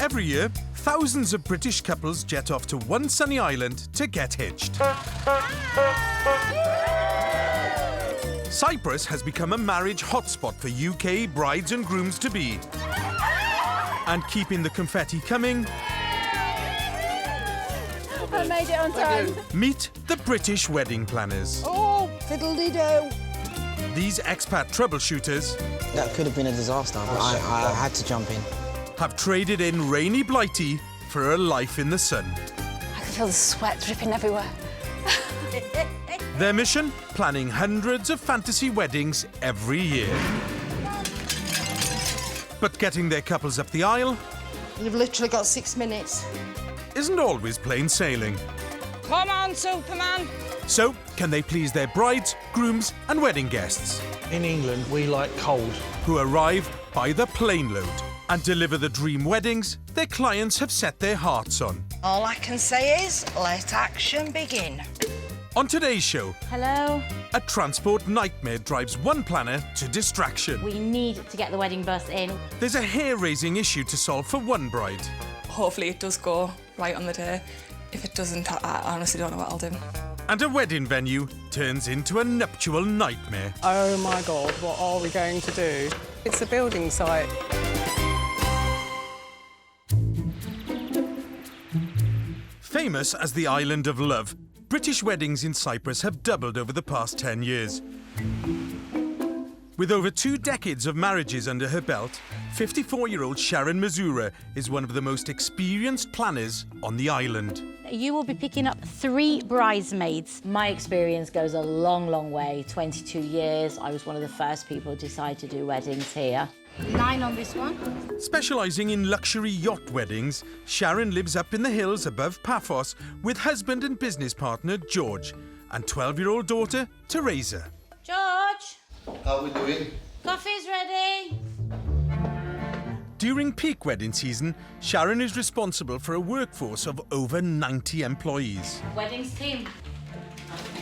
Every year, thousands of British couples jet off to one sunny island to get hitched. Cyprus has become a marriage hotspot for UK brides and grooms-to-be. And keeping the confetti coming... I made it on time. Meet the British wedding planners. Oh, fiddle-dee-do. These expat troubleshooters... That could have been a disaster, but I had to jump in. ...have traded in rainy Blighty for a life in the sun. I can feel the sweat dripping everywhere. Their mission? Planning hundreds of fantasy weddings every year. But getting their couples up the aisle... You've literally got 6 minutes. ...isn't always plain sailing. Come on, Superman. So, can they please their brides, grooms and wedding guests? In England, we like cold. Who arrive by the plane load and deliver the dream weddings their clients have set their hearts on. All I can say is, let action begin. On today's show, Hello. a transport nightmare drives one planner to distraction. We need to get the wedding bus in. There's a hair-raising issue to solve for one bride. Hopefully it does go right on the day. If it doesn't, I honestly don't know what I'll do. And a wedding venue turns into a nuptial nightmare. Oh my God, what are we going to do? It's a building site. Famous as the island of love, British weddings in Cyprus have doubled over the past 10 years. With over 2 decades of marriages under her belt, 54-year-old Sharon Mazura is one of the most experienced planners on the island. You will be picking up 3 bridesmaids. My experience goes a long, long way. 22 years. I was one of the first people to decide to do weddings here. 9 on this one. Specialising in luxury yacht weddings, Sharon lives up in the hills above Paphos with husband and business partner George and 12-year-old daughter Teresa. George, How are we doing? coffee's ready. During peak wedding season, Sharon is responsible for a workforce of over 90 employees. Weddings team.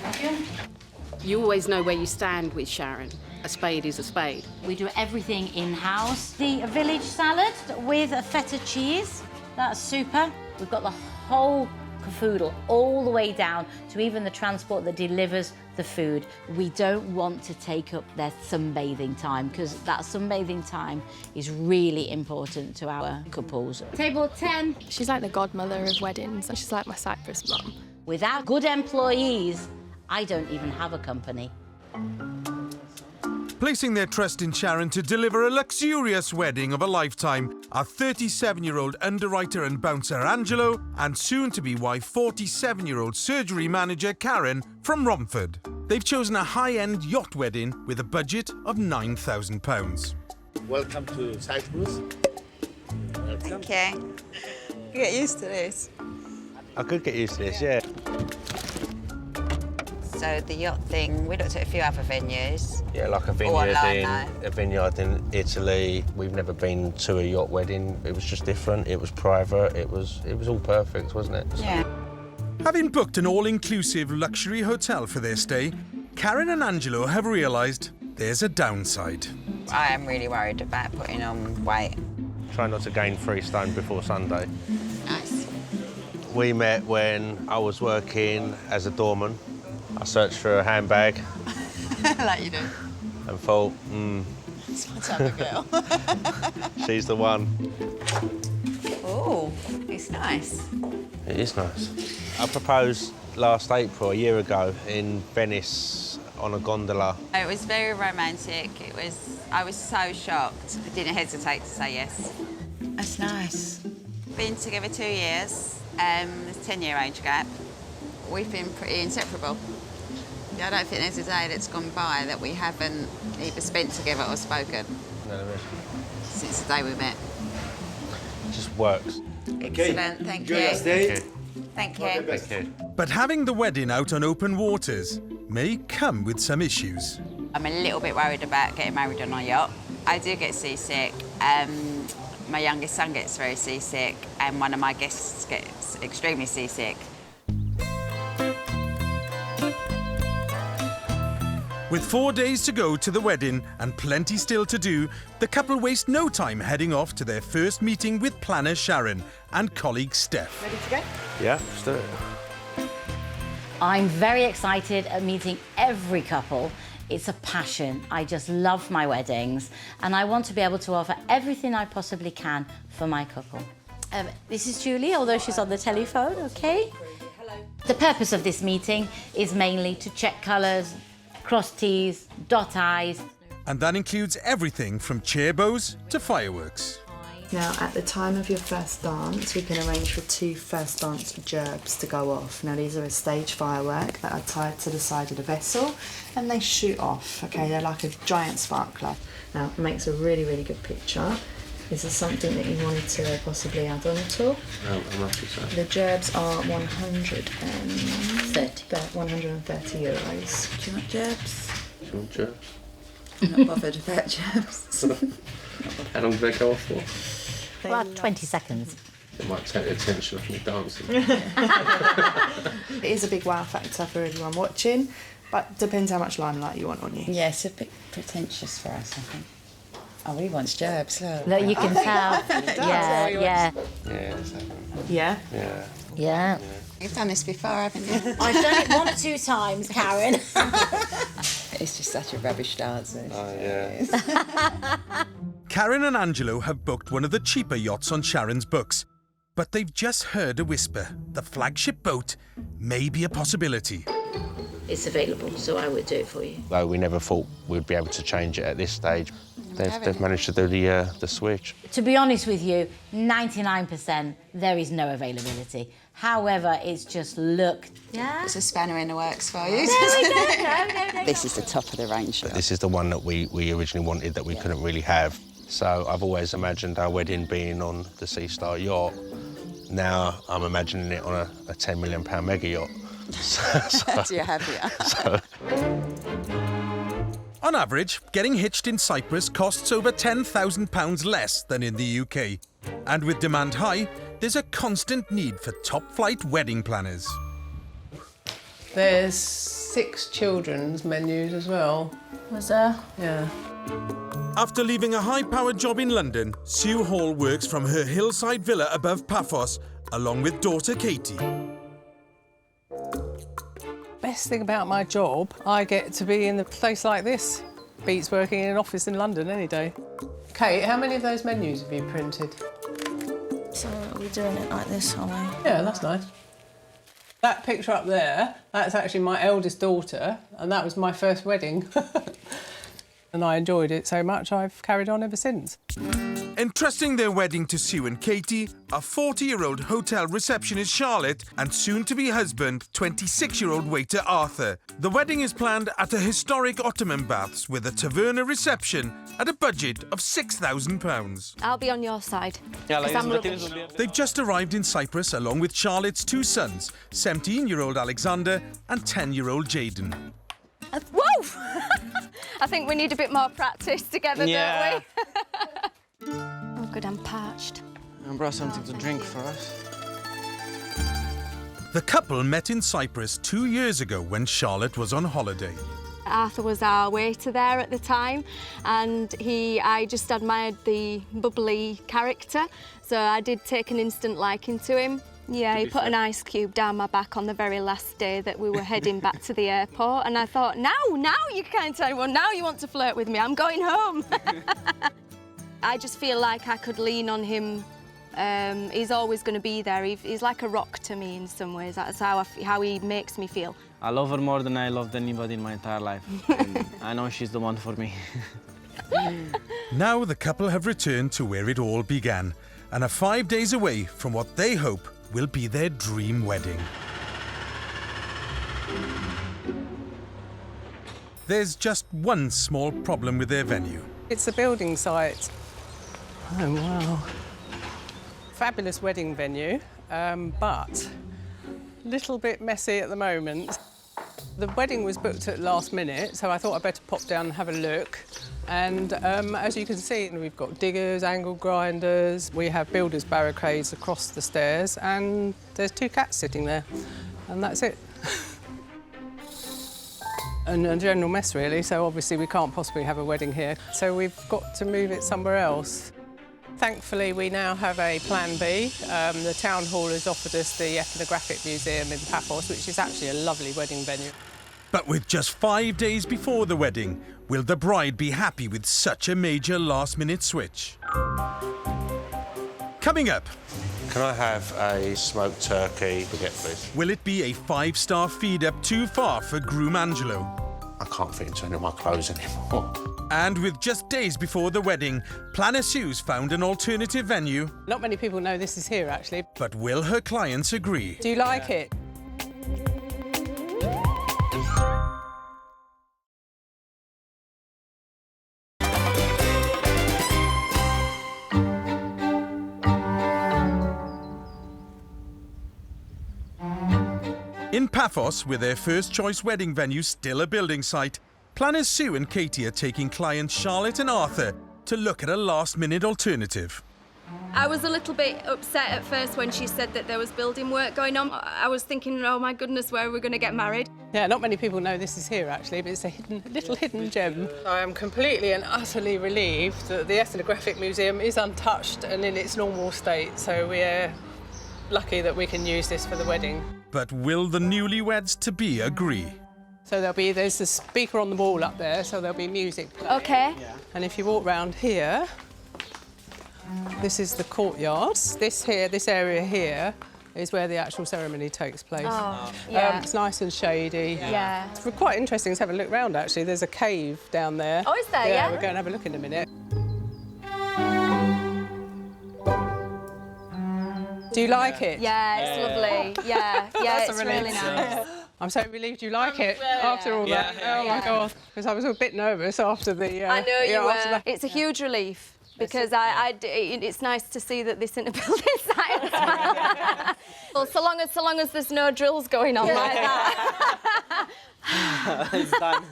Thank you. You always know where you stand with Sharon. A spade is a spade. We do everything in-house. The village salad with a feta cheese. That's super. We've got the whole cafoodle all the way down to even the transport that delivers the food. We don't want to take up their sunbathing time because that sunbathing time is really important to our couples. Table 10. She's like the godmother of weddings. She's like my Cyprus mum. Without good employees, I don't even have a company. Placing their trust in Sharon to deliver a luxurious wedding of a lifetime are 37-year-old underwriter and bouncer Angelo and soon-to-be wife 47-year-old surgery manager Karen from Romford. They've chosen a high-end yacht wedding with a budget of £9,000. Welcome to Cyprus. Welcome. Okay. You get used to this. I could get used to this, yeah. So the yacht thing, we looked at a few other venues. Yeah, like a vineyard in Italy. We've never been to a yacht wedding. It was just different. It was private. It was all perfect, wasn't it? Yeah. Having booked an all-inclusive luxury hotel for their stay, Karen and Angelo have realised there's a downside. I am really worried about putting on weight. Try not to gain 3 stone before Sunday. Nice. We met when I was working as a doorman. I searched for a handbag. Like you do. And thought, It's my type of girl. she's the one. Oh, it's nice. It is nice. I proposed last April, a year ago, in Venice on a gondola. It was very romantic. I was so shocked. I didn't hesitate to say yes. That's nice. Been together 2 years. There's a 10-year age gap. We've been pretty inseparable. I don't think there's a day that's gone by that we haven't either spent together or spoken. No, there is. Since the day we met. It just works. Excellent, thank you. Thank you. Thank you. But having the wedding out on open waters may come with some issues. I'm a little bit worried about getting married on a yacht. I do get seasick. My youngest son gets very seasick, and one of my guests gets extremely seasick. With 4 days to go to the wedding and plenty still to do, the couple waste no time heading off to their first meeting with planner Sharon and colleague Steph. Ready to go? Yeah, let's do it. I'm very excited at meeting every couple. It's a passion. I just love my weddings and I want to be able to offer everything I possibly can for my couple. This is Julie, although she's on the telephone, okay? Hello. The purpose of this meeting is mainly to check colours, cross T's, dot I's. And that includes everything from chair bows to fireworks. Now, at the time of your first dance, we can arrange for 2 first dance gerbs to go off. Now, these are a stage firework that are tied to the side of the vessel and they shoot off, okay? They're like a giant sparkler. Now, it makes a really, really good picture. Is there something that you wanted to possibly add on at all? How much is that? The gerbs are 130 euros. Do you want gerbs? Do you want gerbs? I'm not bothered about gerbs. How long do they go off for? About 20 seconds. It might take the attention off me dancing. It is a big wow factor for everyone watching, but depends how much limelight you want on you. Yeah, it's a bit pretentious for us, I think. Oh, he wants gerbs, look. Look, you can tell. Yeah, yeah. Yeah? Yeah. Yeah. You've done this before, haven't you? I've done it 1 or 2 times, Karen. It's just such a rubbish dancer. Oh, yeah. Karen and Angelo have booked one of the cheaper yachts on Sharon's books, but they've just heard a whisper. The flagship boat may be a possibility. It's available, so I would do it for you. Though we never thought we'd be able to change it at this stage, they've managed to do the switch. To be honest with you, 99% there is no availability. However, it's just look. Yeah. It's a spanner in the works for you. There we go. No. This is the top of the range. But this is the one that we originally wanted that we couldn't really have. So I've always imagined our wedding being on the Sea Star yacht. Now I'm imagining it on a £10 million mega yacht. So you're happier. On average, getting hitched in Cyprus costs over £10,000 less than in the UK. And with demand high, there's a constant need for top-flight wedding planners. There's 6 children's menus as well. Was there? Yeah. After leaving a high-powered job in London, Sue Hall works from her hillside villa above Paphos, along with daughter Katie. Best thing about my job, I get to be in a place like this. Beats working in an office in London any day. Kate, how many of those menus have you printed? So are we doing it like this, are we? Yeah, that's nice. That picture up there, that's actually my eldest daughter, and that was my first wedding. And I enjoyed it so much, I've carried on ever since. Entrusting their wedding to Sue and Katie, a 40-year-old hotel receptionist Charlotte and soon-to-be husband, 26-year-old waiter Arthur. The wedding is planned at a historic Ottoman baths with a taverna reception at a budget of £6,000. I'll be on your side. They've just arrived in Cyprus along with Charlotte's 2 sons, 17-year-old Alexander and 10-year-old Jaden. Whoa! I think we need a bit more practice together, don't we? Oh, good, I'm parched. I brought something to drink for us. The couple met in Cyprus 2 years ago when Charlotte was on holiday. Arthur was our waiter there at the time, and I just admired the bubbly character, so I did take an instant liking to him. Yeah, he put an ice cube down my back on the very last day that we were heading back to the airport, and I thought, now you can't tell anyone, now you want to flirt with me, I'm going home. I just feel like I could lean on him. He's always going to be there. He's like a rock to me in some ways. That's how he makes me feel. I love her more than I loved anybody in my entire life. I know she's the one for me. Now the couple have returned to where it all began and are 5 days away from what they hope will be their dream wedding. There's just one small problem with their venue. It's a building site. Oh, wow. Fabulous wedding venue, but a little bit messy at the moment. The wedding was booked at last minute, so I thought I'd better pop down and have a look. And as you can see, we've got diggers, angle grinders, we have builders' barricades across the stairs, and there's 2 cats sitting there, and that's it. and a general mess, really, so obviously we can't possibly have a wedding here. So we've got to move it somewhere else. Thankfully, we now have a plan B. The town hall has offered us the Ethnographic Museum in Paphos, which is actually a lovely wedding venue. But with just 5 days before the wedding, will the bride be happy with such a major last-minute switch? Coming up. Can I have a smoked turkey baguette, please? Will it be a 5-star feed-up too far for groom Angelo? I can't fit into any of my clothes anymore. And with just days before the wedding, Planner Sue's found an alternative venue. Not many people know this is here, actually. But will her clients agree? Do you like it? In Paphos, with their first choice wedding venue still a building site, Planners Sue and Katie are taking clients Charlotte and Arthur to look at a last-minute alternative. I was a little bit upset at first when she said that there was building work going on. I was thinking, oh my goodness, where are we going to get married? Yeah, not many people know this is here, actually, but it's a little hidden gem. I am completely and utterly relieved that the Ethnographic Museum is untouched and in its normal state, so we're lucky that we can use this for the wedding. But will the newlyweds-to-be agree? So there's a speaker on the wall up there, so there'll be music playing. OK. And if you walk round here, this is the courtyard. This area here is where the actual ceremony takes place. Oh, yeah. It's nice and shady. Yeah. It's quite interesting to have a look round, actually. There's a cave down there. Oh, is there? Yeah. We'll go and have a look in a minute. Do you like it? Yeah, it's lovely. Yeah, yeah, it's really nice. I'm so relieved you like it after all that. Oh my God, because I was a bit nervous after the. I know you were. That. It's a huge relief because it's nice to see that this isn't a building site as well. Well, so long as there's no drills going on like that. It's done.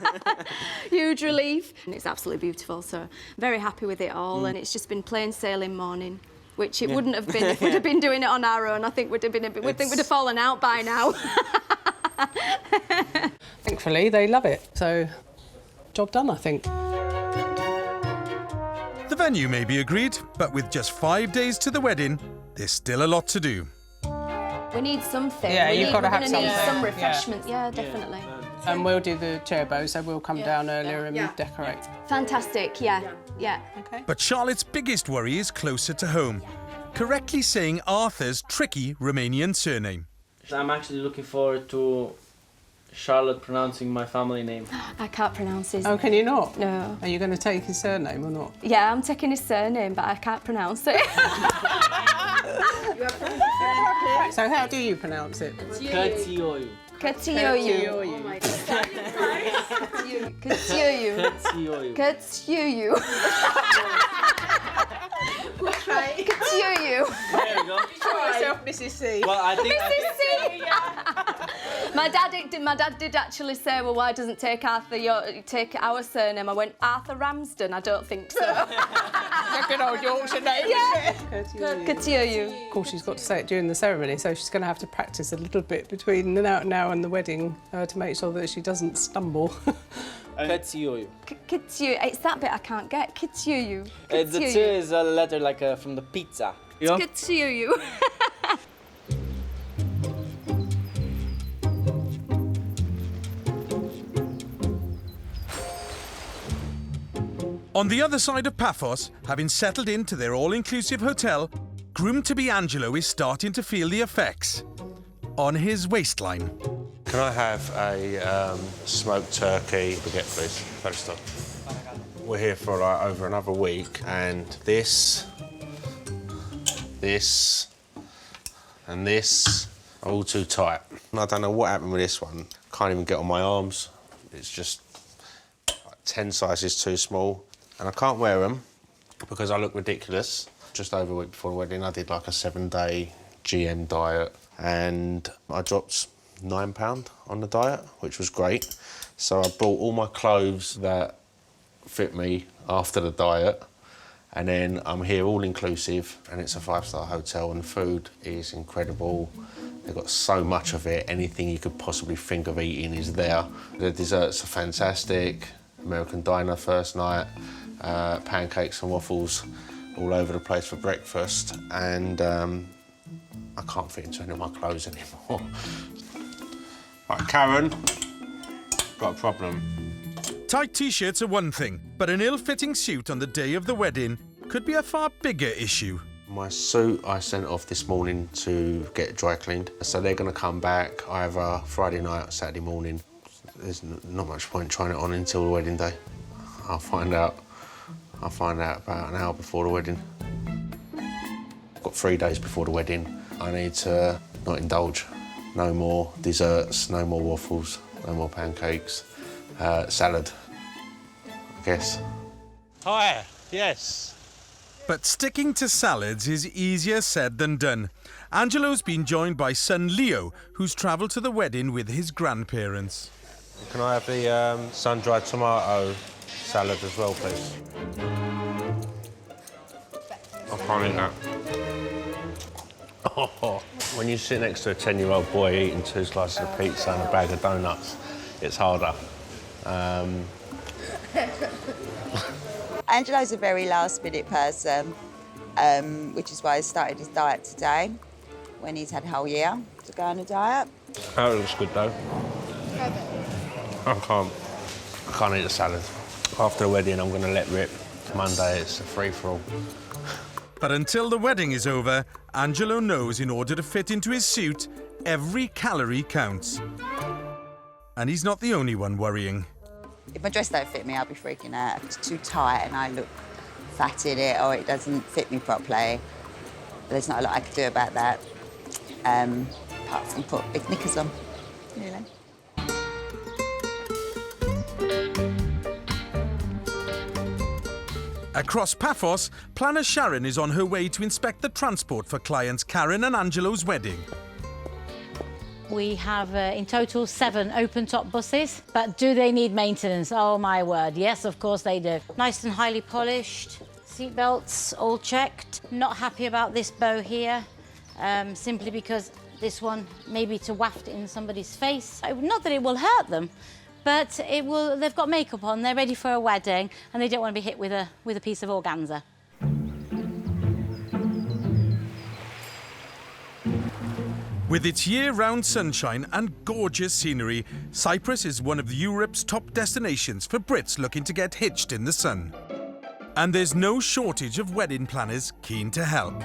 Huge relief. And it's absolutely beautiful. So very happy with it all, and it's just been plain sailing morning. Which it wouldn't have been if we'd have been doing it on our own. I think we'd have fallen out by now. Thankfully, they love it. So, job done, I think. The venue may be agreed, but with just 5 days to the wedding, there's still a lot to do. We need something. Yeah, you've got to have something. We're going to need some refreshment. Yeah, definitely. And we'll do the chair bow, so we'll come down earlier and decorate. Fantastic, yeah. Okay. But Charlotte's biggest worry is closer to home, correctly saying Arthur's tricky Romanian surname. I'm actually looking forward to Charlotte pronouncing my family name. I can't pronounce his. Oh, can you not? No. Are you going to take his surname or not? Yeah, I'm taking his surname, but I can't pronounce it. So how do you pronounce it? Cățioiu. Cățioiu. Oh my God. Cățioiu. Cățioiu. Cățioiu. Cățioiu. There we go. Call yourself Mrs. C. Well, I think. Mrs. C. My dad did actually say, well, why doesn't take our surname? I went, Arthur Ramsden. I don't think so. A good old Yorkshire name, yeah. isn't it? Cățioiu. Of course, she's got to say it during the ceremony, so she's going to have to practice a little bit between now and the wedding to make sure that she doesn't stumble. Cățioiu. Cățioiu. It's that bit I can't get. Cățioiu. The T is a letter like from the pizza. Cățioiu. On the other side of Paphos, having settled into their all-inclusive hotel, groom-to-be Angelo is starting to feel the effects on his waistline. Can I have a smoked turkey baguette, please? First off. We're here for like over another week, and this, and this are all too tight. I don't know what happened with this one. Can't even get on my arms. It's just like 10 sizes too small. And I can't wear them because I look ridiculous. Just over a week before the wedding, I did like a 7-day GM diet, and I dropped £9 on the diet, which was great. So I bought all my clothes that fit me after the diet, and then I'm here all inclusive, and it's a 5-star hotel, and the food is incredible. They've got so much of it, anything you could possibly think of eating is there. The desserts are fantastic. American diner first night, pancakes and waffles all over the place for breakfast, and I can't fit into any of my clothes anymore. Right, Karen, got a problem. Tight t-shirts are one thing, but an ill-fitting suit on the day of the wedding could be a far bigger issue. My suit I sent off this morning to get dry cleaned, so they're going to come back either Friday night or Saturday morning. There's not much point trying it on until the wedding day. I'll find out about an hour before the wedding. I've got 3 days before the wedding. I need to not indulge. No more desserts, no more waffles, no more pancakes, salad, I guess. Hi, yes. But sticking to salads is easier said than done. Angelo's been joined by son Leo, who's travelled to the wedding with his grandparents. Can I have the sun-dried tomato salad as well, please? I can't eat that. Oh, when you sit next to a 10-year-old boy eating 2 slices of pizza and a bag of donuts, it's harder. Angelo's a very last-minute person, which is why he started his diet today, when he's had a whole year to go on a diet. That looks good, though. I can't eat a salad. After the wedding, I'm going to let rip. Monday, it's a free-for-all. But until the wedding is over, Angelo knows in order to fit into his suit, every calorie counts. And he's not the only one worrying. If my dress don't fit me, I'll be freaking out. If it's too tight and I look fat in it or it doesn't fit me properly, there's not a lot I can do about that, apart from put big knickers on, really. Across Paphos, planner Sharon is on her way to inspect the transport for clients Karen and Angelo's wedding. We have in total 7 open-top buses, but do they need maintenance? Oh my word, yes, of course they do. Nice and highly polished, seat belts all checked. Not happy about this bow here, simply because this one maybe to waft in somebody's face. Not that it will hurt them, but it will. They've got makeup on, they're ready for a wedding, and they don't want to be hit with a piece of organza. With its year-round sunshine and gorgeous scenery, Cyprus is one of Europe's top destinations for Brits looking to get hitched in the sun. And there's no shortage of wedding planners keen to help.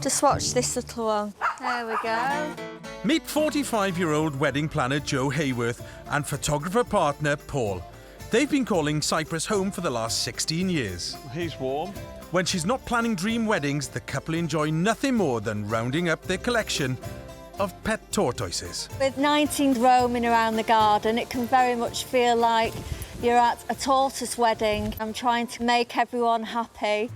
Just watch this little one. There we go. Meet 45-year-old wedding planner Joe Hayworth and photographer partner Paul. They've been calling Cyprus home for the last 16 years. He's warm. When she's not planning dream weddings, the couple enjoy nothing more than rounding up their collection of pet tortoises. With 19 roaming around the garden, it can very much feel like you're at a tortoise wedding. I'm trying to make everyone happy.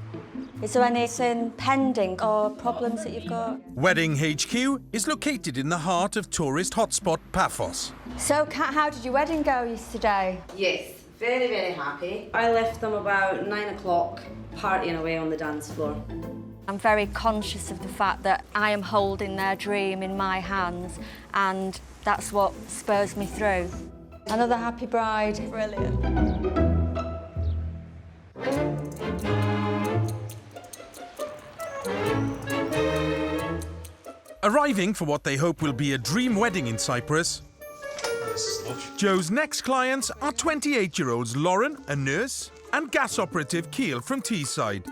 Is there anything pending or problems that you've got? Wedding HQ is located in the heart of tourist hotspot Paphos. So, Kat, how did your wedding go yesterday? Yes, very, very happy. I left them about 9 o'clock, partying away on the dance floor. I'm very conscious of the fact that I am holding their dream in my hands, and that's what spurs me through. Another happy bride. Brilliant. Arriving for what they hope will be a dream wedding in Cyprus, Joe's next clients are 28-year-olds Lauren, a nurse, and gas operative Keel from Teesside.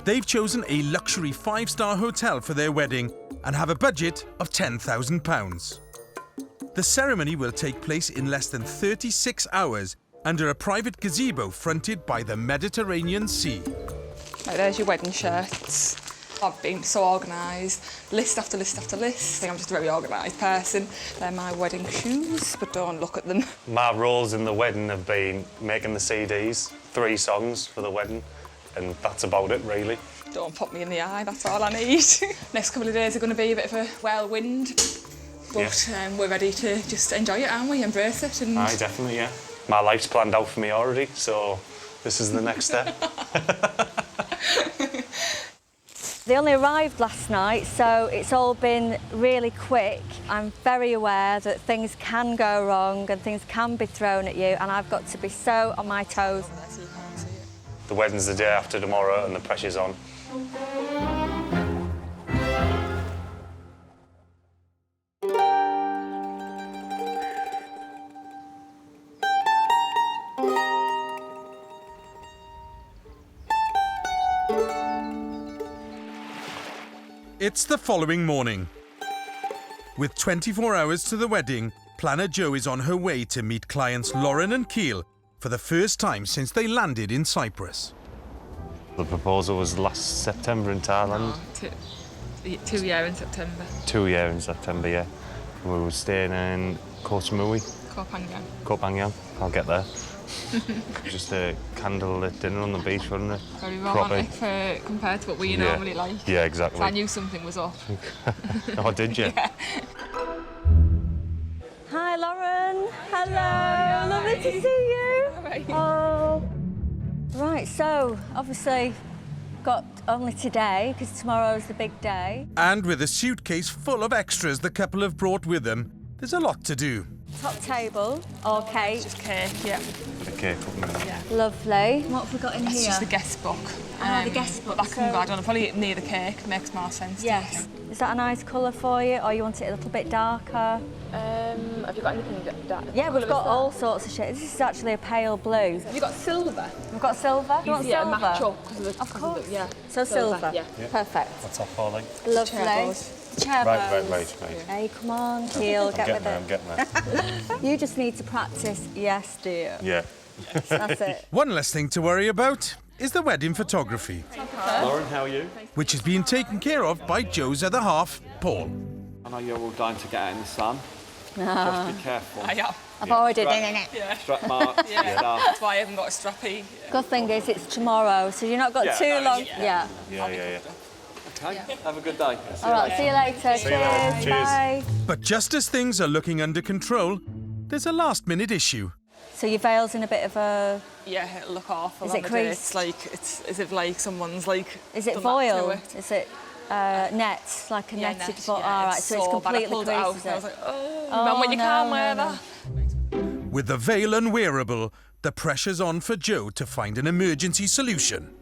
They've chosen a luxury 5-star hotel for their wedding and have a budget of £10,000. The ceremony will take place in less than 36 hours under a private gazebo fronted by the Mediterranean Sea. Right, there's your wedding shirts. I've been so organised, list after list after list. I think I'm just a very organised person. They're my wedding shoes, but don't look at them. My roles in the wedding have been making the CDs, 3 songs for the wedding, and that's about it, really. Don't pop me in the eye, that's all I need. Next couple of days are going to be a bit of a whirlwind, but we're ready to just enjoy it, aren't we? Embrace it. And Aye, definitely, yeah. My life's planned out for me already, so this is the next step. They only arrived last night, so it's all been really quick. I'm very aware that things can go wrong and things can be thrown at you, and I've got to be so on my toes. The wedding's the day after tomorrow and the pressure's on. It's the following morning. With 24 hours to the wedding, planner Jo is on her way to meet clients Lauren and Keel for the first time since they landed in Cyprus. The proposal was last September in Thailand. No, 2 years in September. 2 years in September, yeah. We were staying in Koh Samui. Koh Phangan. I'll get there. Just a candlelit dinner on the beach, wasn't it? Very romantic compared to what we normally like. Yeah, exactly. So I knew something was up. Oh, did you? Yeah. Hi, Lauren. Hello. Lovely to see you. Oh. Right, so obviously got only today because tomorrow's the big day. And with a suitcase full of extras the couple have brought with them, there's a lot to do. Top table or cake? Just cake, yeah. A cake, yeah. Lovely. What have we got in It's here? just the guest book. The guest book. That can go, I don't know, probably near the cake makes more sense. Yes. Is that a nice colour for you, or you want it a little bit darker? Have you got anything dark? Yeah, we've got all sorts of shades. This is actually a pale blue. Have you got silver? We've got silver. You want silver? Match up. Of course. Yeah. So silver. Yeah. Perfect. What's that for, like? Lovely. Chair bows. Right. Hey, come on, Keel, get with it. I'm getting there. You just need to practice, yes, dear. Yeah. That's it. One less thing to worry about is the wedding photography, Lauren, how are you? which is being taken care of by Jo's other half, Paul. I know you're all dying to get out in the sun. Just be careful. I am. I've already done it. Yeah. Strap marks. Yeah. That's why I haven't got a strappy. Good thing is it's tomorrow, so you've not got too long. Yeah. Okay, have a good day. All right, see you later. See you later. Cheers. Bye. But just as things are looking under control, there's a last-minute issue. So your veil's in a bit of a... Yeah, it'll look awful. Is it creased? It's like, it's as if like someone's like... Is it done that to foil? it. Is it net? Like a netted net, foil? yeah, All right, it's so it's so bad. I completely pulled it out creased, and I is was it? like, oh, when you can't wear that. With the veil unwearable, the pressure's on for Jo to find an emergency solution.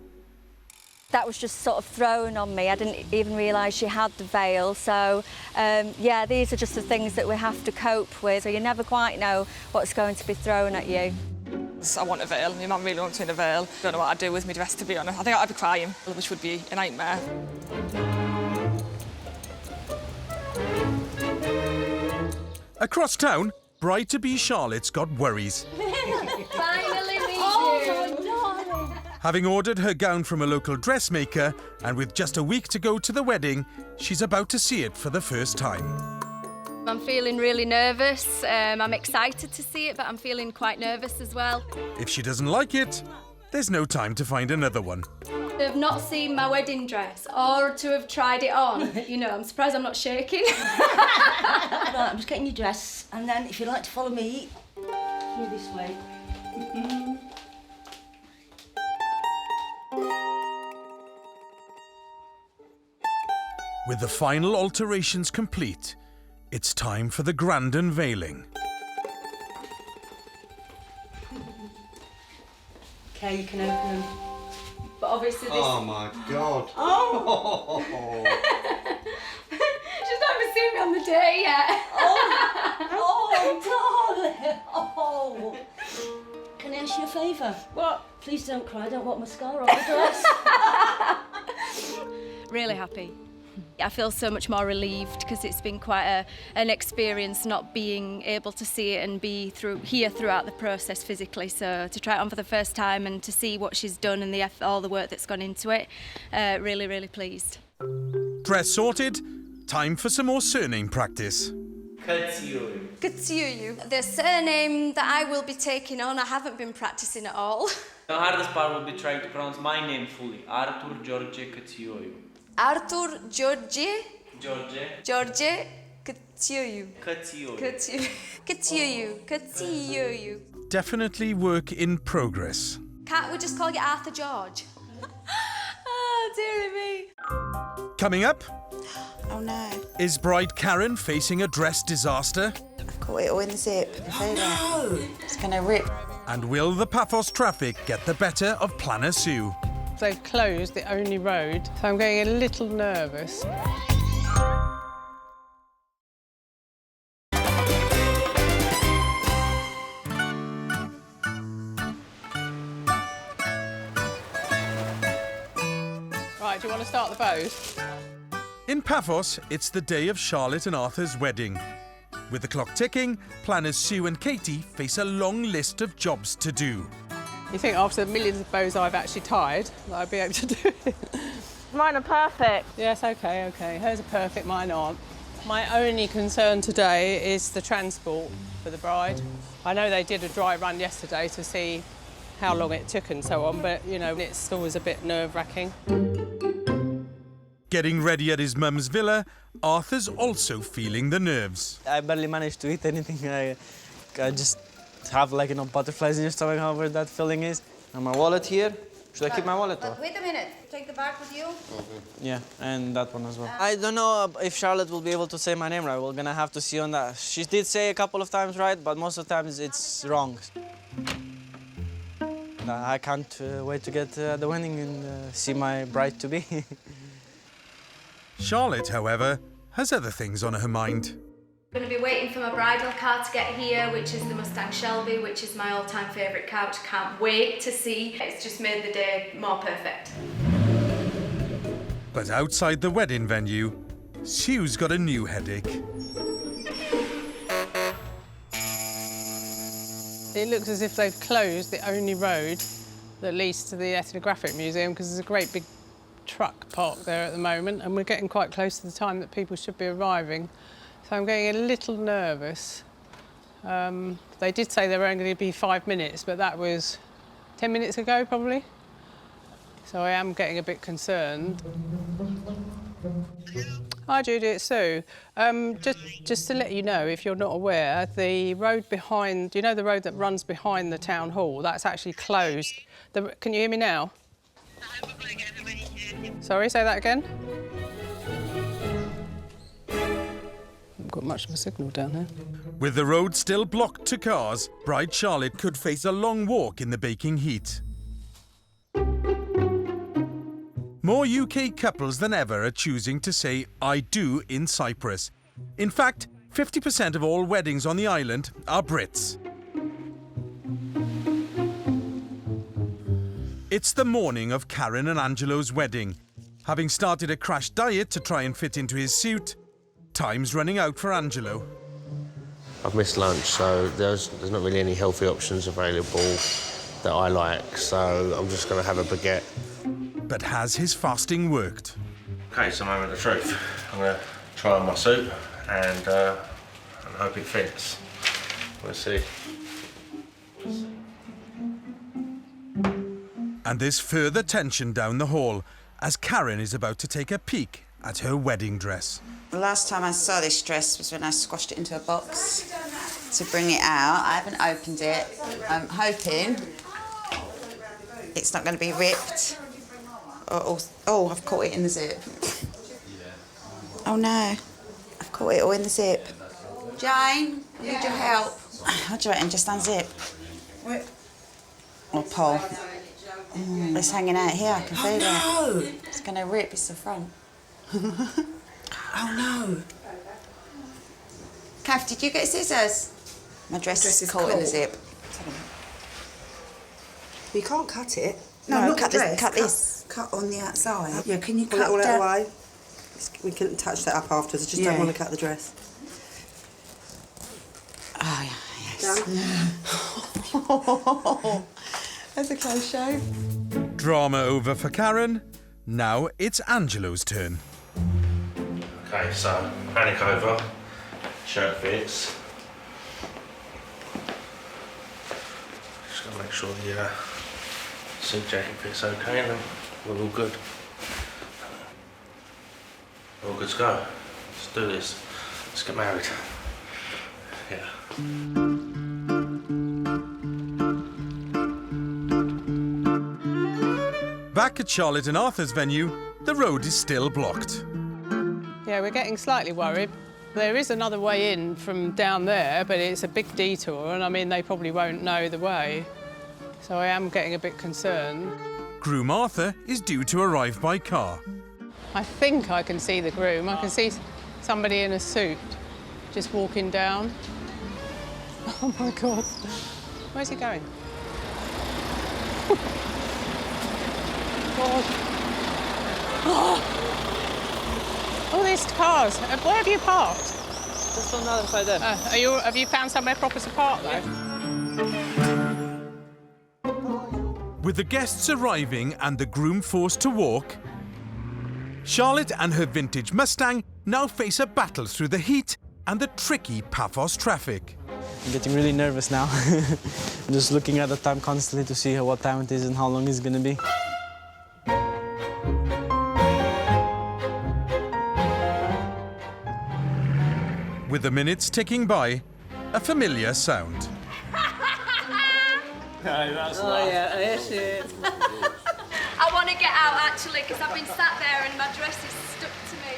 That was just sort of thrown on me. I didn't even realise she had the veil. So, yeah, these are just the things that we have to cope with. So you never quite know what's going to be thrown at you. I want a veil. My mum really wants me in a veil. Don't know what I'd do with my dress, to be honest. I think I'd be crying, which would be a nightmare. Across town, bride-to-be Charlotte's got worries. Finally meet you. Having ordered her gown from a local dressmaker, and with just a week to go to the wedding, she's about to see it for the first time. I'm feeling really nervous. I'm excited to see it, but I'm feeling quite nervous as well. If she doesn't like it, there's no time to find another one. To have not seen my wedding dress or to have tried it on, you know, I'm surprised I'm not shaking. Right, I'm just getting your dress, and then if you'd like to follow me, here this way. With the final alterations complete, it's time for the grand unveiling. Okay, you can open them. But obviously this... Oh my God. Oh! She's not even seen me on the day yet. Oh, darling! Oh! Can I ask you a favour? What? Please don't cry, I don't want mascara on the dress. Really happy. I feel so much more relieved because it's been quite an experience not being able to see it and be here throughout the process physically. So to try it on for the first time and to see what she's done and all the work that's gone into it, really, really pleased. Dress sorted, time for some more surname practice. Katsiuyu. The surname that I will be taking on, I haven't been practicing at all. The hardest part will be trying to pronounce my name fully. Arthur George Katsiuyu. Arthur George Katsiuyu. Katsiuyu. Definitely work in progress. Can't we just call you Arthur George? Oh, dearie me. Coming up, Oh no, is bride Karen facing a dress disaster? I've caught it all in the zip. No! It's gonna rip. And will the Paphos traffic get the better of Planner Sue? They've closed the only road, so I'm getting a little nervous. Right, do you want to start the bows? In Paphos, it's the day of Charlotte and Arthur's wedding. With the clock ticking, planners Sue and Katie face a long list of jobs to do. You think after the millions of bows I've actually tied, that I'd be able to do it? Mine are perfect. Yes, OK. Hers are perfect, mine aren't. My only concern today is the transport for the bride. I know they did a dry run yesterday to see how long it took and so on, but, you know, it's always a bit nerve-wracking. Getting ready at his mum's villa, Arthur's also feeling the nerves. I barely managed to eat anything. I just have, like, you know, butterflies in your stomach, however that feeling is. And my wallet here. Should I keep my wallet? Or? Wait a minute. Take the bag with you. Yeah, and that one as well. I don't know if Charlotte will be able to say my name right. We're gonna have to see on that. She did say a couple of times right, but most of the times it's wrong. I can't wait to get the wedding and see my bride-to-be. Charlotte, however, has other things on her mind. I'm going to be waiting for my bridal car to get here, which is the Mustang Shelby, which is my all-time favourite car, which I can't wait to see. It's just made the day more perfect. But outside the wedding venue, Sue's got a new headache. It looks as if they've closed the only road that leads to the Ethnographic Museum because there's a great big truck parked there at the moment and we're getting quite close to the time that people should be arriving. So I'm getting a little nervous. They did say they were only going to be 5 minutes, but that was 10 minutes ago, probably. So I am getting a bit concerned. Hi, Judy, it's Sue. Just to let you know, if you're not aware, the road behind, you know the road that runs behind the town hall, that's actually closed. Can you hear me now? Sorry, say that again? Haven't got much of a signal down there. With the road still blocked to cars, bride Charlotte could face a long walk in the baking heat. More UK couples than ever are choosing to say I do in Cyprus. In fact, 50% of all weddings on the island are Brits. It's the morning of Karen and Angelo's wedding. Having started a crash diet to try and fit into his suit, time's running out for Angelo. I've missed lunch, so there's not really any healthy options available that I like, so I'm just going to have a baguette. But has his fasting worked? OK, it's the moment of truth. I'm going to try on my suit and hope it fits. We'll see. And there's further tension down the hall as Karen is about to take a peek at her wedding dress. The last time I saw this dress was when I squashed it into a box to bring it out. I haven't opened it. I'm hoping it's not going to be ripped. Oh, I've caught it in the zip. Oh no, I've caught it all in the zip. Jane, I need your help. What do you reckon, just unzip? Or pull? It's hanging out here, I can feel it. It's going to rip, it's the front. Oh no. Kath, did you get scissors? My dress is caught in the zip. You can't cut it. No, not cut this. Cut this. Cut on the outside. Yeah, can you Pull cut it all down? away? We can touch that up afterwards. I just don't want to cut the dress. Oh, yeah, yes. That's a close shave. Drama over for Karen. Now it's Angelo's turn. OK, so panic over, shirt fits. Just got to make sure the suit jacket fits OK and then we're all good. All good to go. Let's do this. Let's get married. Yeah. Back at Charlotte and Arthur's venue, the road is still blocked. Yeah, we're getting slightly worried. There is another way in from down there, but it's a big detour, and I mean, they probably won't know the way. So I am getting a bit concerned. Groom Arthur is due to arrive by car. I think I can see the groom. I can see somebody in a suit just walking down. Oh my God. Where's he going? God. Oh, these cars. Where have you parked? Just on the other side there. Have you found somewhere proper to park, though? With the guests arriving and the groom forced to walk, Charlotte and her vintage Mustang now face a battle through the heat and the tricky Paphos traffic. I'm getting really nervous now. I'm just looking at the time constantly to see what time it is and how long it's going to be. With the minutes ticking by, a familiar sound. Yeah, yes, it. I want to get out, actually, because I've been sat there and my dress is stuck to me.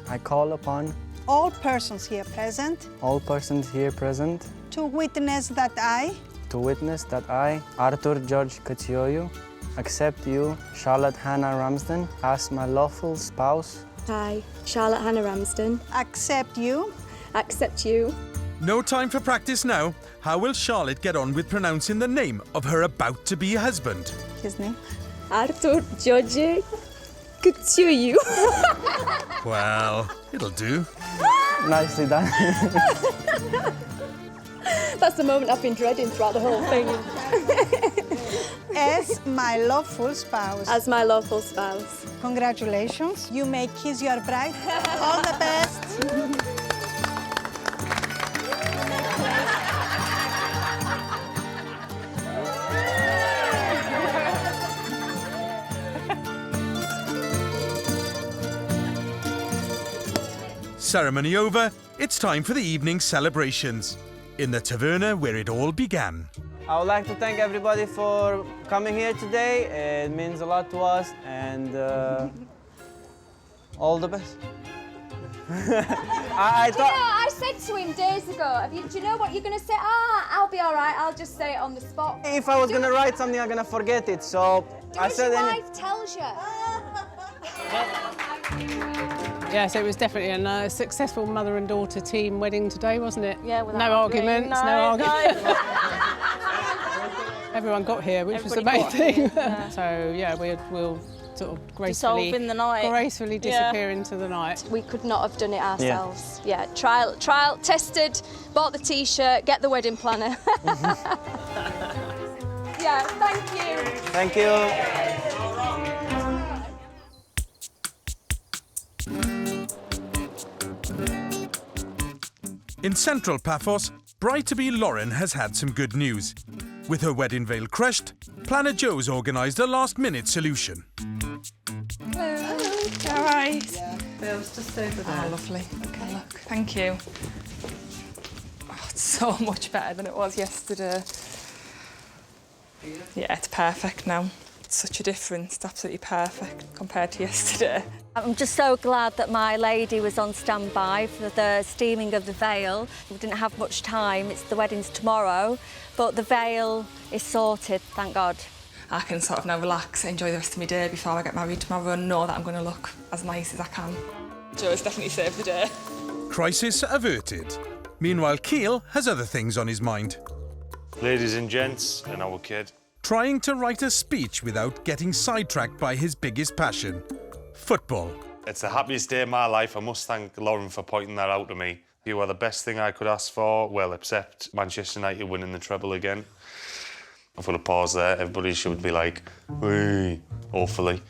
I call upon all persons here present to witness that I, Arthur George Katioiu, accept you, Charlotte Hannah Ramsden, as my lawful spouse. I, Charlotte Hannah Ramsden, accept you, No time for practice now. How will Charlotte get on with pronouncing the name of her about-to-be husband? His name? Arthur George Katioiu. Well, it'll do. Nicely done. That's the moment I've been dreading throughout the whole thing. As my lawful spouse. As my lawful spouse. Congratulations. You may kiss your bride. All the best. Ceremony over, it's time for the evening celebrations in the taverna where it all began. I would like to thank everybody for coming here today. It means a lot to us, and all the best. I thought... I said to him days ago, do you know what you're going to say? I'll be all right, I'll just say it on the spot. If I was going to write something, I'm going to forget it, so I said... Your wife tells you. Yes, it was definitely a successful mother and daughter team wedding today, wasn't it? Yeah, without no arguments, no arguments. No. Everyone got here, which was the Everybody main got thing. Yeah. So yeah, we'll sort of Dissolve in the night. gracefully disappear into the night. We could not have done it ourselves. Yeah, trial, tested, bought the T-shirt, get the wedding planner. Yeah, thank you. Thank you. In central Paphos, bride-to-be Lauren has had some good news. With her wedding veil crushed, Planner Joe's organised a last-minute solution. Hello. All right. Bill's just over there. Oh, lovely. Okay, look. Thank you. Oh, it's so much better than it was yesterday. Yeah, it's perfect now. It's such a difference. It's absolutely perfect compared to yesterday. I'm just so glad that my lady was on standby for the steaming of the veil. We didn't have much time. The wedding's tomorrow, but the veil is sorted, thank God. I can sort of now relax, enjoy the rest of my day before I get married tomorrow and know that I'm going to look as nice as I can. Joe's definitely saved the day. Crisis averted. Meanwhile, Keel has other things on his mind. Ladies and gents, and our kid. Trying to write a speech without getting sidetracked by his biggest passion, football. It's the happiest day of my life. I must thank Lauren for pointing that out to me. You are the best thing I could ask for, well, except Manchester United winning the treble again. I've got to pause there. Everybody should be like, wee, hopefully.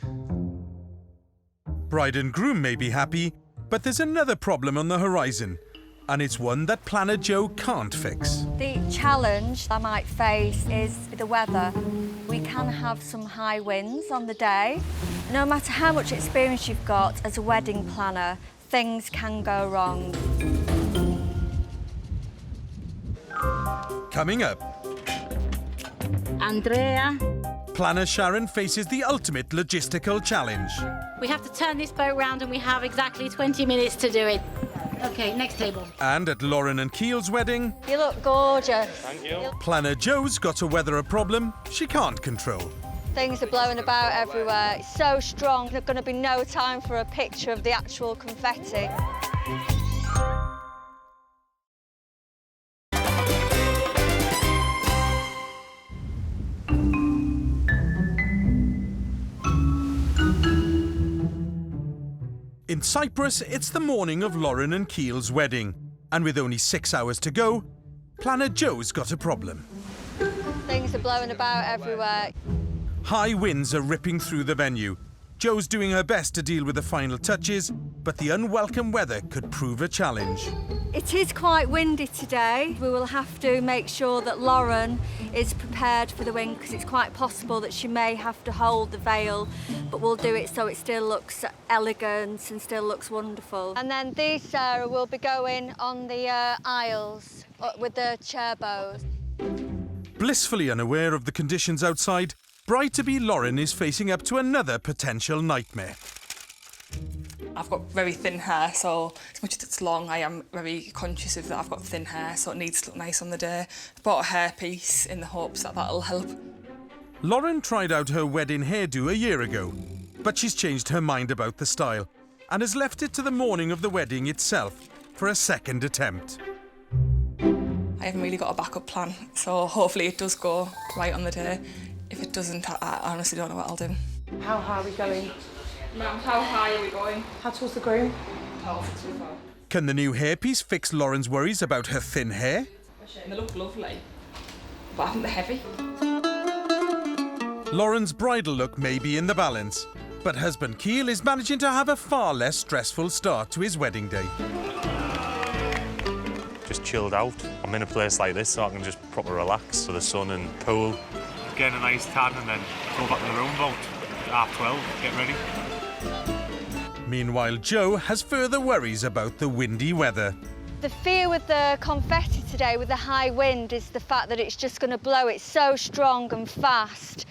Bride and groom may be happy, but there's another problem on the horizon, and it's one that Planner Joe can't fix. The challenge I might face is the weather. We can have some high winds on the day. No matter how much experience you've got as a wedding planner, things can go wrong. Coming up, Andrea. planner Sharon faces the ultimate logistical challenge. We have to turn this boat round and we have exactly 20 minutes to do it. Okay, next table. And at Lauren and Keel's wedding, You look gorgeous. Thank you. planner Jo's got to weather a problem she can't control. Things are blowing about everywhere. It's so strong, there's going to be no time for a picture of the actual confetti. In Cyprus, it's the morning of Lauren and Keel's wedding. And with only 6 hours to go, planner Jo's got a problem. Things are blowing about everywhere. High winds are ripping through the venue. Jo's doing her best to deal with the final touches, but the unwelcome weather could prove a challenge. It is quite windy today. We will have to make sure that Lauren is prepared for the wind because it's quite possible that she may have to hold the veil, but we'll do it so it still looks elegant and still looks wonderful. And then these, Sarah, will be going on the aisles with the chair bows. Blissfully unaware of the conditions outside, bride-to-be Lauren is facing up to another potential nightmare. I've got very thin hair, so as much as it's long, I am very conscious of that. I've got thin hair, so it needs to look nice on the day. I bought a hairpiece in the hopes that that'll help. Lauren tried out her wedding hairdo a year ago, but she's changed her mind about the style and has left it to the morning of the wedding itself for a second attempt. I haven't really got a backup plan, so hopefully it does go right on the day. If it doesn't, I honestly don't know what I'll do. How high are we going? Ma'am, how high are we going? How tall's the groom? Oh, too far. Can the new hairpiece fix Lauren's worries about her thin hair? They look lovely, but I think they're heavy. Lauren's bridal look may be in the balance, but husband Keel is managing to have a far less stressful start to his wedding day. Just chilled out. I'm in a place like this so I can just proper relax to the sun and pool. Get a nice tan and then go back to the room about 12:30, get ready. Meanwhile, Jo has further worries about the windy weather. The fear with the confetti today, with the high wind, is the fact that it's just going to blow it so strong and fast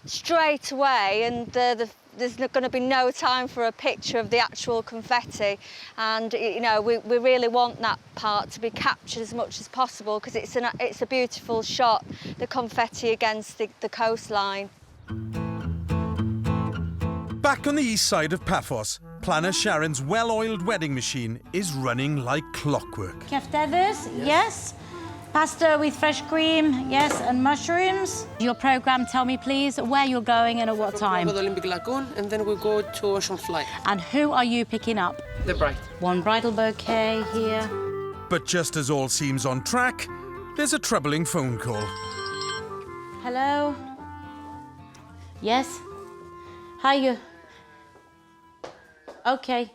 straight away, and there's going to be no time for a picture of the actual confetti. And you know, we really want that part to be captured as much as possible because it's a beautiful shot, the confetti against the coastline. Back on the east side of Paphos, planner Sharon's well-oiled wedding machine is running like clockwork. Keftedes, yes. Pasta with fresh cream, yes, and mushrooms. Your programme, tell me please where you're going and at what time. We'll go to Olympic Lagoon and then we'll go to Ocean Flight. And who are you picking up? The bride. One bridal bouquet here. But just as all seems on track, there's a troubling phone call. Hello? Yes? Hi, you. Okay.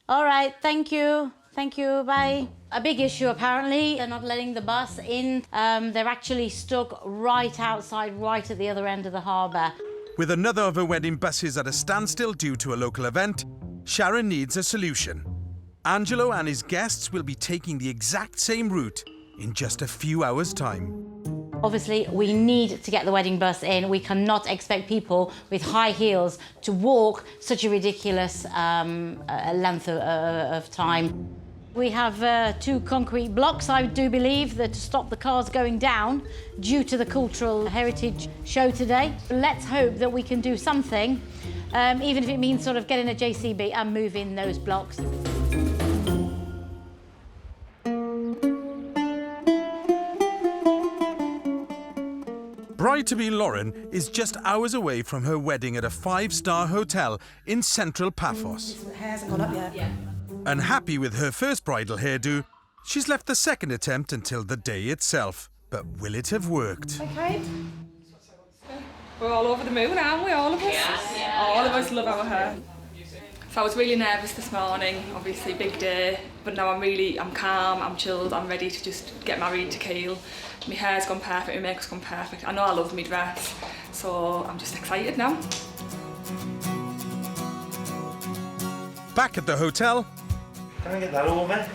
All right, thank you. Thank you, bye. A big issue, apparently. They're not letting the bus in. They're actually stuck right outside, right at the other end of the harbour. With another of her wedding buses at a standstill due to a local event, Sharon needs a solution. Angelo and his guests will be taking the exact same route in just a few hours' time. Obviously, we need to get the wedding bus in. We cannot expect people with high heels to walk such a ridiculous length of time. We have 2 concrete blocks, I do believe, that to stop the cars going down due to the cultural heritage show today. Let's hope that we can do something, even if it means sort of getting a JCB and moving those blocks. Bride-to-be Lauren is just hours away from her wedding at a 5-star hotel in central Paphos. The hair hasn't gone up yet. Yeah. Unhappy with her first bridal hairdo, she's left the second attempt until the day itself. But will it have worked? Okay. We're all over the moon, aren't we, all of us? Yeah. All of us love our hair. So I was really nervous this morning, obviously big day, but now I'm calm, I'm chilled, I'm ready to just get married to Keel. My hair's gone perfect, my makeup's gone perfect. I know I love my dress, so I'm just excited now. Back at the hotel, Can I get that over?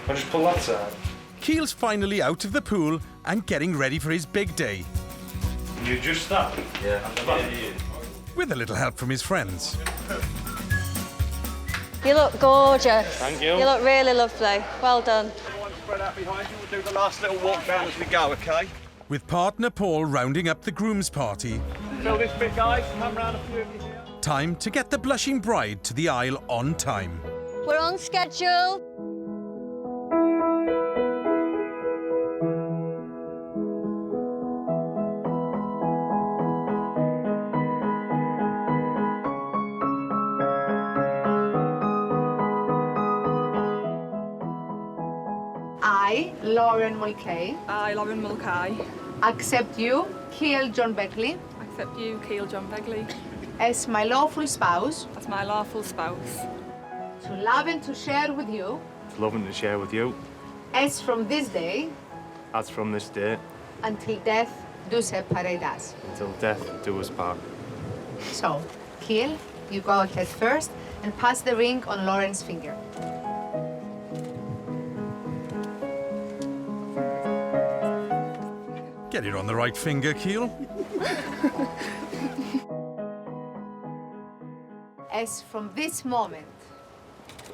I'll just pull that side. Keel's finally out of the pool and getting ready for his big day. You just that? Yeah. With a little help from his friends. You look gorgeous. Thank you. You look really lovely. Well done. Spread out behind you. We'll do the last little walk down as we go, OK? With partner Paul rounding up the groom's party. Fill this bit, guys. Come round a few of you here. Time to get the blushing bride to the aisle on time. We're on schedule. I, Lauren Mulcahy. I, Lauren Mulcahy. Accept you, Keel John Beckley. Accept you, Keel John Begley. As my lawful spouse. As my lawful spouse. To love and to share with you. It's loving to share with you. As from this day. As from this day. Until death do separate us. Until death do us part. So, Keel, you go ahead first and pass the ring on Lauren's finger. Get it on the right finger, Keel. As from this moment,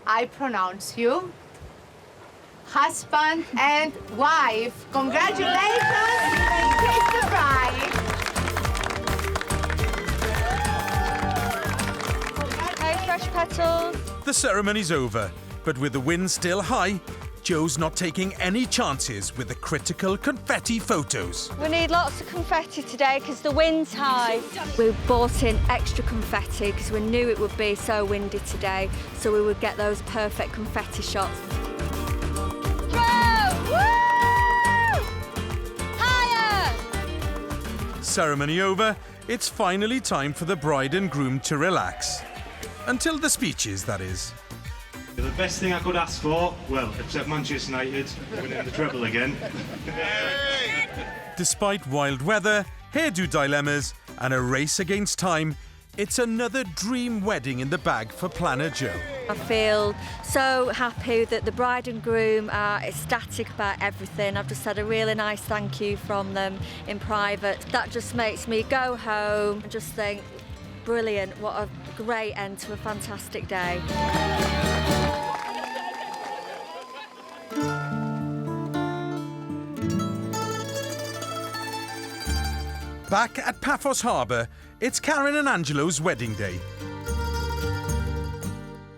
I pronounce you husband and wife. Congratulations and kiss the bride. Hey, fresh petals. The ceremony's over, but with the wind still high, Joe's not taking any chances with the critical confetti photos. We need lots of confetti today because the wind's high. We bought in extra confetti because we knew it would be so windy today, so we would get those perfect confetti shots. Joe! Woo! Higher! Ceremony over, it's finally time for the bride and groom to relax. Until the speeches, that is. The best thing I could ask for, well, except Manchester United winning the treble again. Despite wild weather, hairdo dilemmas, and a race against time, it's another dream wedding in the bag for planner Joe. I feel so happy that the bride and groom are ecstatic about everything. I've just had a really nice thank you from them in private. That just makes me go home and just think, brilliant, what a great end to a fantastic day. Back at Paphos Harbour, it's Karen and Angelo's wedding day.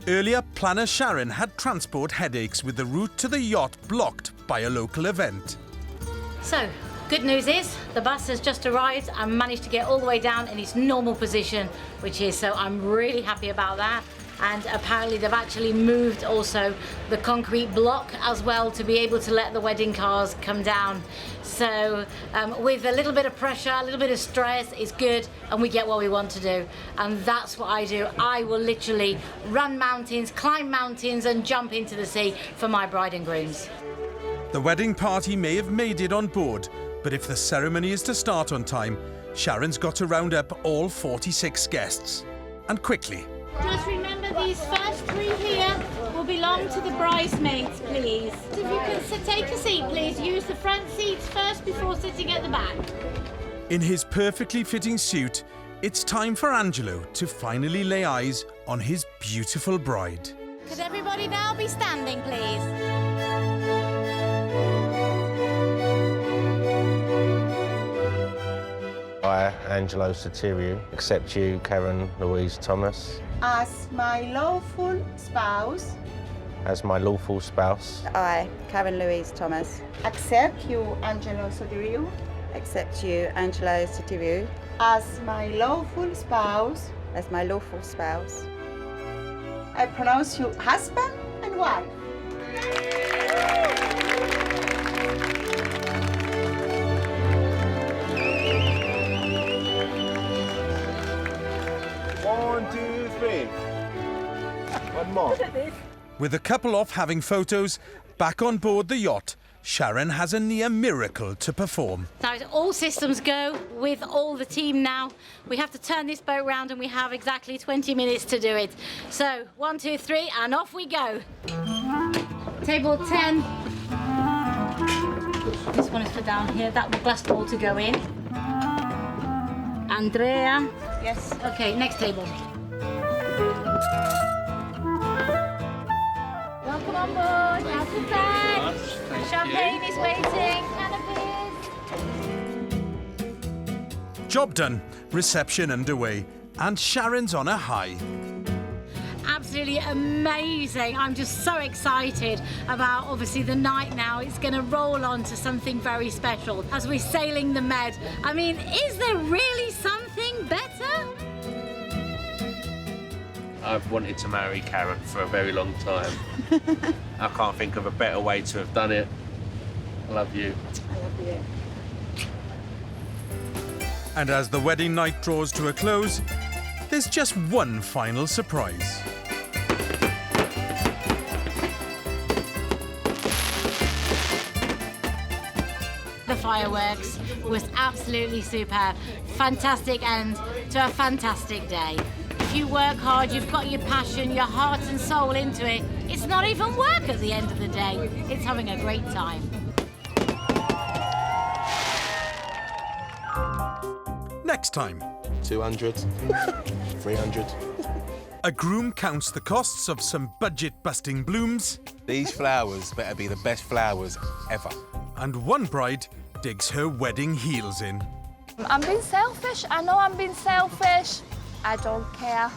Earlier, planner Sharon had transport headaches with the route to the yacht blocked by a local event. So, good news is the bus has just arrived and managed to get all the way down in its normal position, which is, so I'm really happy about that. And apparently they've actually moved also the concrete block as well to be able to let the wedding cars come down. So with a little bit of pressure, a little bit of stress, it's good and we get what we want to do. And that's what I do. I will literally run mountains, climb mountains and jump into the sea for my bride and grooms. The wedding party may have made it on board, but if the ceremony is to start on time, Sharon's got to round up all 46 guests. And quickly. Just remember these first 3 here will belong to the bridesmaids, please. If you can take a seat, please. Use the front seats first before sitting at the back. In his perfectly fitting suit, it's time for Angelo to finally lay eyes on his beautiful bride. Could everybody now be standing, please? I, Angelo Soteriou, accept you, Karen Louise Thomas. As my lawful spouse. As my lawful spouse. I, Karen Louise Thomas. Accept you, Angelo Soteriou. Accept you, Angelo Soteriou. As my lawful spouse. As my lawful spouse. I pronounce you husband and wife. One, two, three. One more. With the couple off having photos, back on board the yacht, Sharon has a near miracle to perform. Now it's all systems go with all the team now. We have to turn this boat round and we have exactly 20 minutes to do it. So 1, 2, 3 and off we go. Table 10. one is for down here. That glass bowl to go in. Andrea. Yes. Okay, next table. Welcome on board. Have the bag. Champagne is waiting. Canopies. Job done, reception underway, and Sharon's on a high. Absolutely amazing. I'm just so excited about obviously the night now. It's going to roll on to something very special as we're sailing the Med. I mean, is there really something better? I've wanted to marry Karen for a very long time. I can't think of a better way to have done it. I love you. I love you. And as the wedding night draws to a close, there's just one final surprise. The fireworks was absolutely superb. Fantastic end to a fantastic day. If you work hard, you've got your passion, your heart and soul into it, it's not even work at the end of the day. It's having a great time. Next time. 200, 300. A groom counts the costs of some budget-busting blooms. These flowers better be the best flowers ever. And one bride digs her wedding heels in. I'm being selfish. I know I'm being selfish. I don't care.